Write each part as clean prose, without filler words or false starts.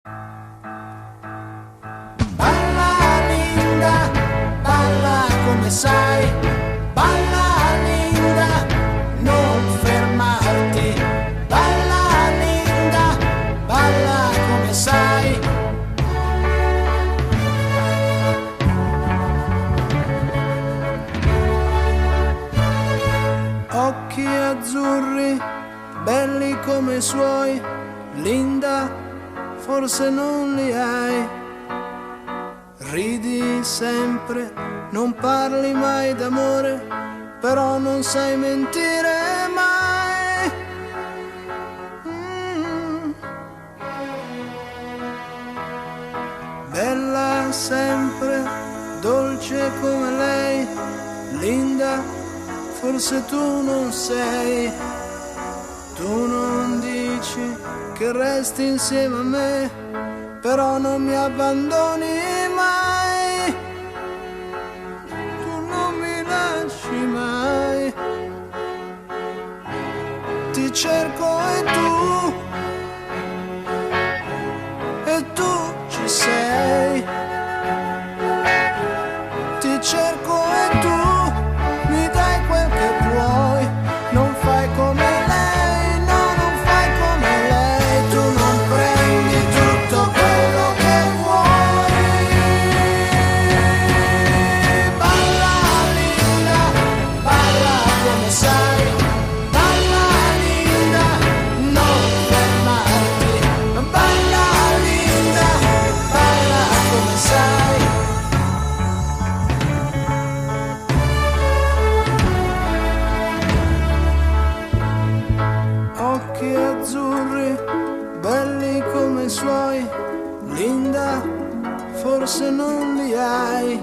Balla Linda, balla come sai, balla Linda, non fermarti, balla Linda, balla come sai. Occhi azzurri, belli come i suoi, Linda, forse non li hai. Ridi sempre, non parli mai d'amore, però non sai mentire mai. Bella sempre, dolce come lei, Linda, forse tu non sei. Tu non dici che resti insieme a me, però non mi abbandoni mai. Tu non mi lasci mai. Ti cerco e tu ci sei. Ti cerco e tu mi dai quel che vuoi. Non fai come lei, no, non fai come lei. Tu non prendi tutto quello che vuoi. Balla Linda, balla come sai. Balla Linda, non fermarti. Balla Linda, balla come sai. Occhi azzurri, belli come i suoi, Linda, forse non li hai.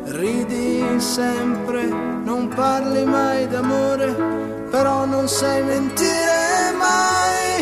Ridi sempre, non parli mai d'amore, però non sai mentire mai.